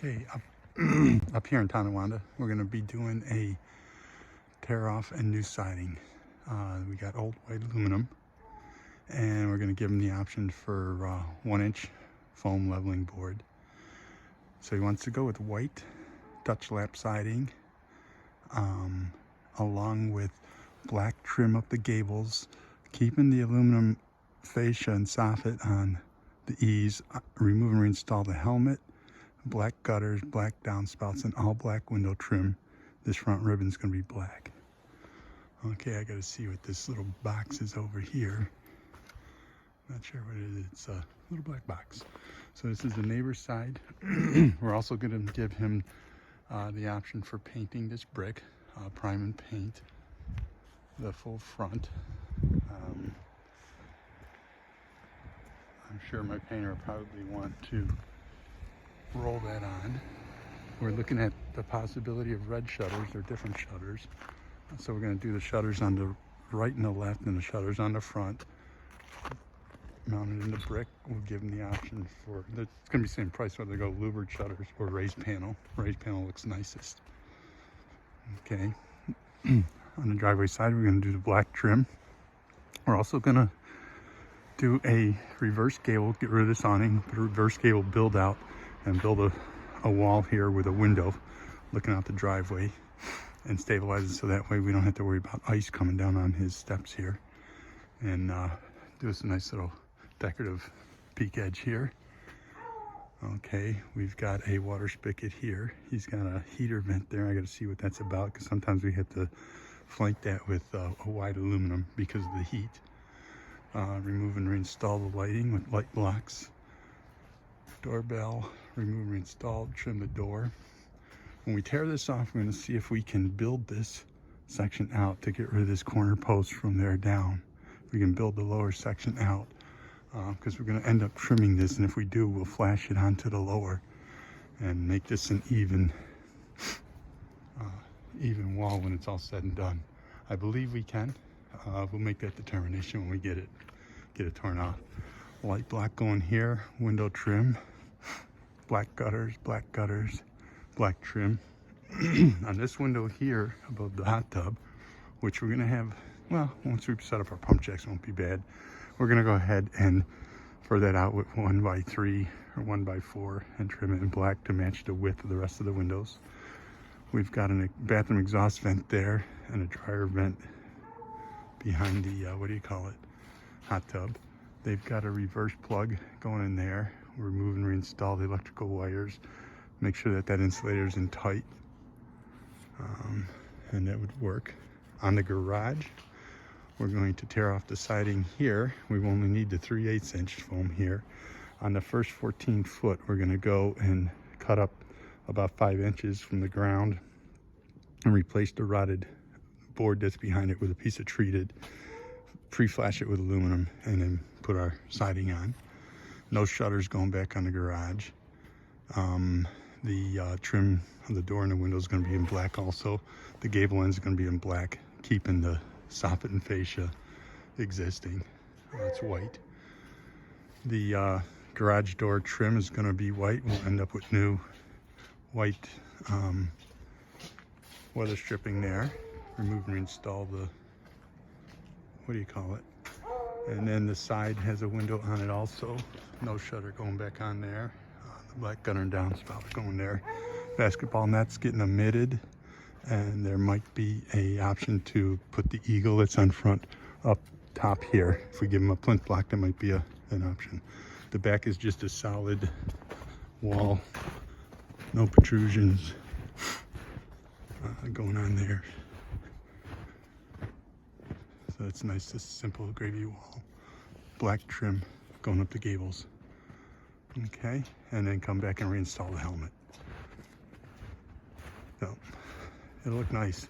Okay, up here in Tonawanda, we're going to be doing a tear off and new siding. We got old white aluminum, and we're going to give him the option for 1-inch foam leveling board. So he wants to go with white Dutch lap siding, along with black trim up the gables, keeping the aluminum fascia and soffit on the eaves, remove and reinstall the helmet, black gutters, black downspouts, and all black window trim. This front ribbon's going to be black. Okay, I got to see what this little box is over here. Not sure what it is. It's a little black box. So this is the neighbor's side. We're also going to give him the option for painting this brick, prime and paint the full front. I'm sure my painter will probably want to roll that on. We're looking at the possibility of red shutters or different shutters. So we're going to do the shutters on the right and the left, and the shutters on the front. Mounted in the brick, we'll give them the option for, it's going to be the same price whether they go louvered shutters or raised panel. Raised panel looks nicest. Okay. On the driveway side, we're going to do the black trim. We're also going to do a reverse gable, get rid of this awning, put a reverse gable build out, and build a wall here with a window looking out the driveway and stabilize it so that way we don't have to worry about ice coming down on his steps here. And do us a nice little decorative peak edge here. Okay, we've got a water spigot here. He's got a heater vent there. I got to see what that's about, because sometimes we have to flank that with a white aluminum because of the heat. Remove and reinstall the lighting with light blocks. Doorbell, remove and reinstall, trim the door. When we tear this off, we're going to see if we can build this section out to get rid of this corner post from there down. We can build the lower section out, because we're going to end up trimming this, and if we do, we'll flash it onto the lower and make this an even wall when it's all said and done. I believe we can. We'll make that determination when we get it torn off. Light block going here, window trim, black gutters, black trim. On this window here above the hot tub, which we're gonna have, well, once we set up our pump jacks, it won't be bad. We're gonna go ahead and fur that out with 1x3 or 1x4 and trim it in black to match the width of the rest of the windows. We've got a bathroom exhaust vent there and a dryer vent behind the, hot tub. They've got a reverse plug going in there. Remove and reinstall the electrical wires. Make sure that insulator is in tight. And that would work. On the garage, we're going to tear off the siding here. We only need the 3/8 inch foam here. On the first 14 foot, we're going to go and cut up about 5 inches from the ground and replace the rotted board that's behind it with a piece of treated. Pre-flash it with aluminum and then put our siding on. No shutters going back on the garage. The trim of the door and the window is going to be in black also. The gable ends are going to be in black, keeping the soffit and fascia existing. It's white. The garage door trim is going to be white. We'll end up with new white weather stripping there. Remove and reinstall the, and then the side has a window on it also. No shutter going back on there. The black gutter and downspout going there. Basketball net's getting omitted, and there might be a option to put the eagle that's on front up top here. If we give them a plinth block, that might be an option. The back is just a solid wall, no protrusions going on there. So it's nice, this simple gravy wall. Black trim going up the gables. Okay, and then come back and reinstall the helmet. So it'll look nice.